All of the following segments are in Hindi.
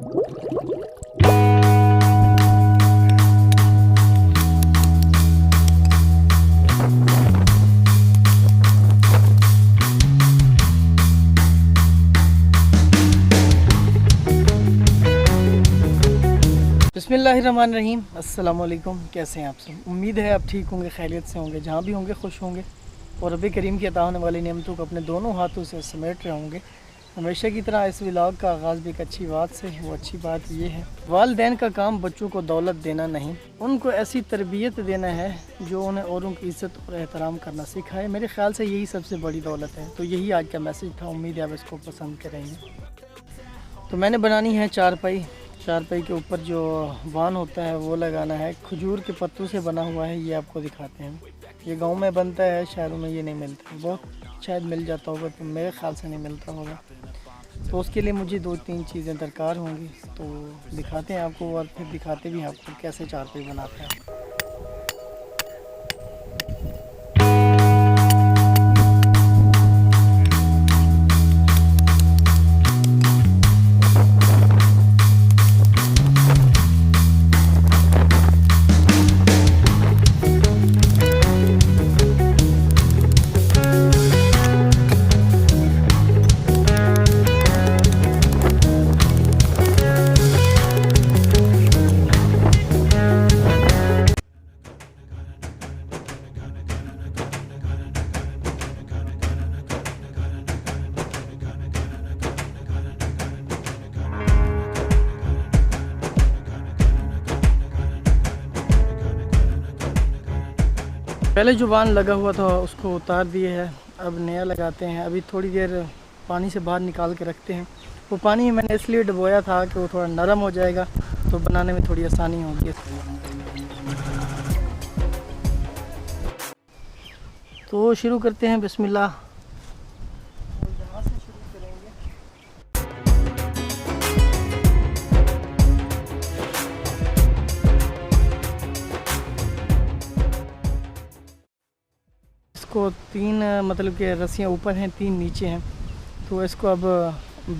बिस्मिल्लाहिर्रहमानिर्रहीम। अस्सलाम वालेकुम। कैसे हैं आप सब? उम्मीद है आप ठीक होंगे, खैरियत से होंगे, जहाँ भी होंगे खुश होंगे और रब करीम की अता होने वाली नेमतों को अपने दोनों हाथों से समेट रहे होंगे। हमेशा की तरह इस व्लॉग का आगाज़ भी एक अच्छी बात से। वो अच्छी बात ये है, वालिदैन का काम बच्चों को दौलत देना नहीं, उनको ऐसी तरबियत देना है जो उन्हें औरों की इज़्ज़त और एहतराम करना सिखाए। मेरे ख़्याल से यही सबसे बड़ी दौलत है। तो यही आज का मैसेज था। उम्मीद है आप इसको पसंद करेंगे। तो मैंने बनानी है चारपाई के ऊपर जो वान होता है वो लगाना है। खजूर के पत्तों से बना हुआ है, ये आपको दिखाते हैं। ये गांव में बनता है, शहरों में ये नहीं मिलता। बहुत शायद मिल जाता होगा, तो मेरे ख्याल से नहीं मिलता होगा। तो उसके लिए मुझे 2-3 चीज़ें दरकार होंगी, तो दिखाते हैं आपको और फिर दिखाते भी हैं आपको कैसे चारपाई बनाते हैं। पहले जो वान लगा हुआ था उसको उतार दिए है, अब नया लगाते हैं। अभी थोड़ी देर पानी से बाहर निकाल के रखते हैं। वो पानी मैंने इसलिए डुबोया था कि वो थोड़ा नरम हो जाएगा, तो बनाने में थोड़ी आसानी होगी। तो शुरू करते हैं, बिस्मिल्लाह। इसको 3 मतलब कि रस्सियाँ ऊपर हैं, 3 नीचे हैं। तो इसको अब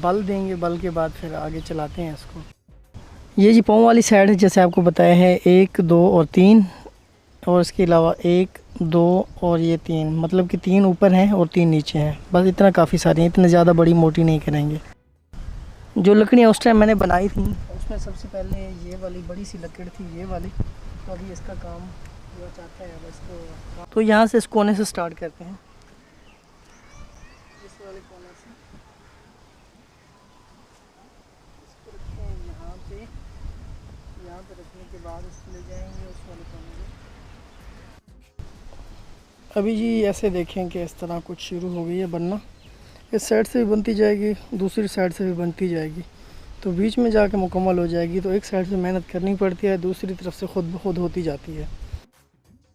बल देंगे, बल के बाद फिर आगे चलाते हैं इसको। ये जी पाँव वाली साइड है, जैसे आपको बताया है 1, 2 और 3, और इसके अलावा 1, 2 और ये 3, मतलब कि 3 ऊपर हैं और 3 नीचे हैं। बस इतना काफ़ी सारी हैं, इतनी ज़्यादा बड़ी मोटी नहीं करेंगे। जो लकड़ियाँ उस टाइम मैंने बनाई थी उसमें सबसे पहले ये वाली बड़ी सी लकड़ थी, ये वाली। तो अभी इसका काम जो चाहता है इसको, तो यहाँ से इस कोने से स्टार्ट करते हैं, इस वाले कोने से इसको रखते हैं यहाँ पे रखने के बाद इसको ले जाएंगे उस वाले कोने पे। अभी जी ऐसे देखें कि इस तरह कुछ शुरू हो गई है बनना। इस साइड से भी बनती जाएगी, दूसरी साइड से भी बनती जाएगी, तो बीच में जाके मुकम्मल हो जाएगी। तो एक साइड से मेहनत करनी पड़ती है, दूसरी तरफ से खुद ब खुद होती जाती है।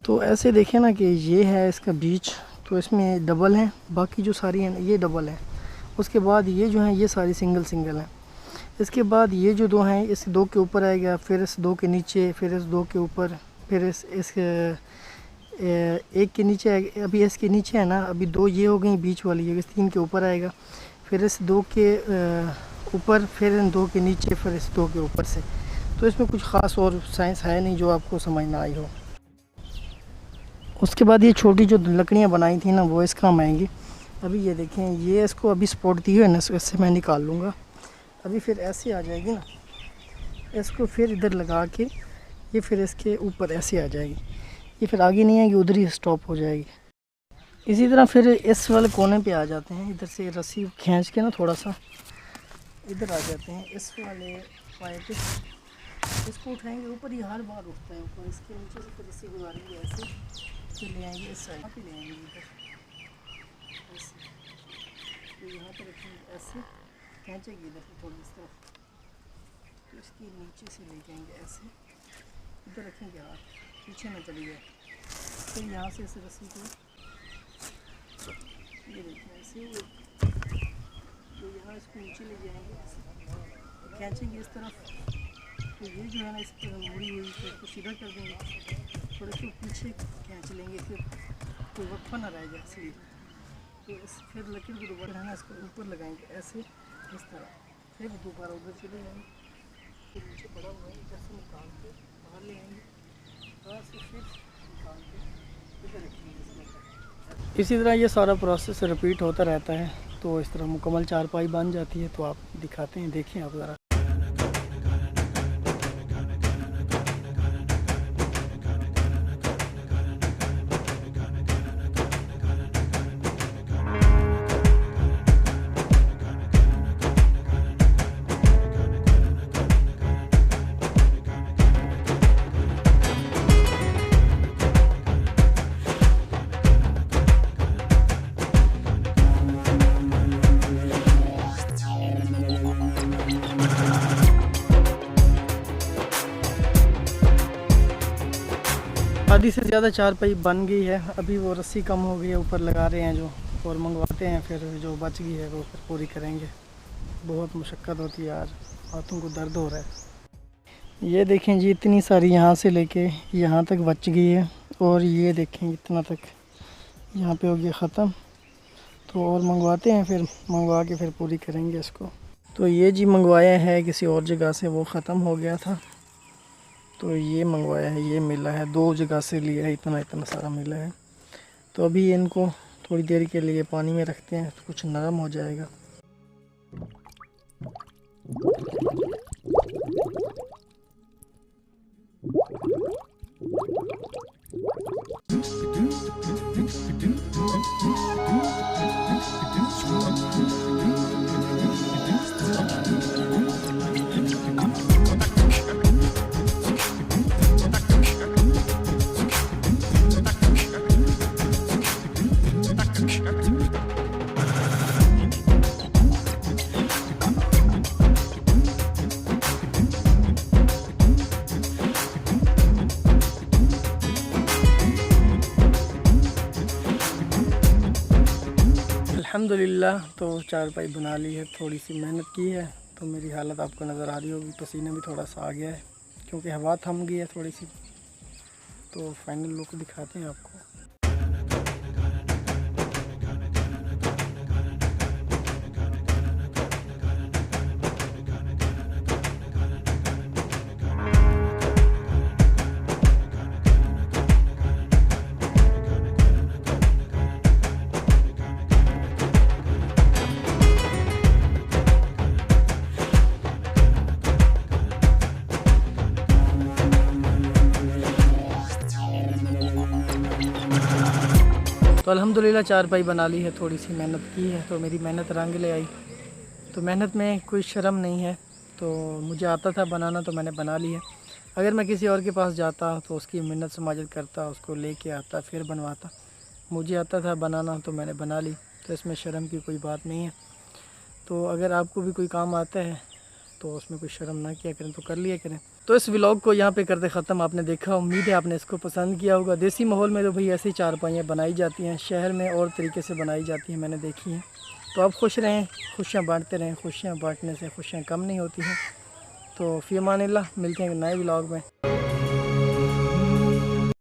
तो ऐसे देखें ना कि ये है इसका बीच, तो इसमें डबल है, बाकी जो सारी हैं ये डबल है। उसके बाद ये जो हैं ये सारी सिंगल हैं। इसके बाद ये जो 2 हैं, इस 2 के ऊपर आएगा, फिर इस 2 के नीचे, फिर इस 2 के ऊपर, फिर इस एक के नीचे आएगा। अभी इसके नीचे है ना, अभी 2 ये हो गई बीच वाली, ये 3 के ऊपर आएगा, फिर इस 2 के ऊपर, फिर इन 2 के नीचे, फिर इस 2 के ऊपर से। तो इसमें कुछ ख़ास और साइंस है नहीं जो आपको समझ ना आई हो। उसके बाद ये छोटी जो लकड़ियाँ बनाई थी ना वो इस काम आएंगी। अभी ये देखें, ये इसको अभी सपोर्ट दी है ना, इससे मैं निकाल लूँगा। अभी फिर ऐसे आ जाएगी ना, इसको फिर इधर लगा के ये फिर इसके ऊपर ऐसे आ जाएगी। ये फिर आगे नहीं आएगी, उधर ही स्टॉप हो जाएगी। इसी तरह फिर इस वाले कोने पे आ जाते हैं, इधर से रस्सी खींच के ना थोड़ा सा इधर आ जाते हैं। इस वाले पाए पे इसको उठाएंगे, ऊपर ही हर बार उठता है ऊपर। इसके नीचे से फिर रस्सी गुजारेंगे ऐसे, फिर ले आएंगे इस साइड पे, ले आएंगे इधर ऐसे, तो यहाँ पर रखेंगे ऐसे, खींचेंगे इधर से थोड़ी इस तरफ, तो इसके नीचे से ले जाएंगे ऐसे, इधर रखेंगे हाथ, पीछे ना चली जाए। फिर यहाँ से इस रस्सी को ये देखिए ऐसे, तो यहाँ इसको नीचे ले जाएंगे ऐसे, खींचेंगे इस तरफ। तो ये जो है ना इस तरह मुड़ी हुई, तो इसको सीधा कर देंगे, थोड़ा सा पीछे खींच लेंगे, फिर कोई वक्फा ना रह जाए इसलिए। तो फिर लकड़ी को दोबारा है ना इसको ऊपर लगाएंगे ऐसे, इस तरह, फिर दोबारा उधर चले जाएंगे, के नीचे पड़ा हुआ है, इधर से निकाल के बाहर ले आएंगे, वहाँ से फिर निकाल के इधर रखेंगे। इसी तरह ये सारा प्रोसेस रिपीट होता रहता है, तो इस तरह मुकम्मल चारपाई बन जाती है। तो आप दिखाते हैं, देखें आप ज़रा। आधी से ज़्यादा चारपाई बन गई है, अभी वो रस्सी कम हो गई है, ऊपर लगा रहे हैं जो, और मंगवाते हैं फिर जो बच गई है वो फिर पूरी करेंगे। बहुत मुशक्क़त होती है यार, हाथों को दर्द हो रहा है। ये देखें जी, इतनी सारी यहाँ से लेके यहाँ तक बच गई है, और ये देखें इतना तक यहाँ पे हो गया ख़त्म। तो और मंगवाते हैं, फिर मंगवा के फिर पूरी करेंगे इसको। तो ये जी मंगवाया है किसी और जगह से, वो ख़त्म हो गया था, तो ये मंगवाया है, ये मिला है, 2 जगह से लिया है, इतना सारा मिला है। तो अभी इनको थोड़ी देर के लिए पानी में रखते हैं, तो कुछ नरम हो जाएगा। अल्हम्दुलिल्लाह, तो चारपाई बना ली है, थोड़ी सी मेहनत की है, तो मेरी हालत आपको नज़र आ रही होगी, पसीना भी थोड़ा सा आ गया है क्योंकि हवा थम गई है थोड़ी सी। तो फाइनल लुक दिखाते हैं आपको। तो अल्हम्दुलिल्लाह चारपाई बना ली है, थोड़ी सी मेहनत की है, तो मेरी मेहनत रंग ले आई। तो मेहनत में कोई शर्म नहीं है, तो मुझे आता था बनाना, तो मैंने बना ली है। अगर मैं किसी और के पास जाता तो उसकी मिन्नत समाजत करता, उसको लेके आता, फिर बनवाता। मुझे आता था बनाना, तो मैंने बना ली, तो इसमें शर्म की कोई बात नहीं है। तो अगर आपको भी कोई काम आता है तो उसमें कोई शर्म ना किया करें, तो कर लिया करें। तो इस व्लॉग को यहाँ पे करते ख़त्म। आपने देखा, उम्मीद है आपने इसको पसंद किया होगा। देसी माहौल में तो भाई ऐसी चारपाइयाँ बनाई जाती हैं, शहर में और तरीके से बनाई जाती हैं, मैंने देखी हैं। तो आप खुश रहें, खुशियाँ बांटते रहें, खुशियाँ बांटने से खुशियाँ कम नहीं होती हैं। तो फ़ी अमानिल्लाह, मिलते हैं नए व्लॉग में।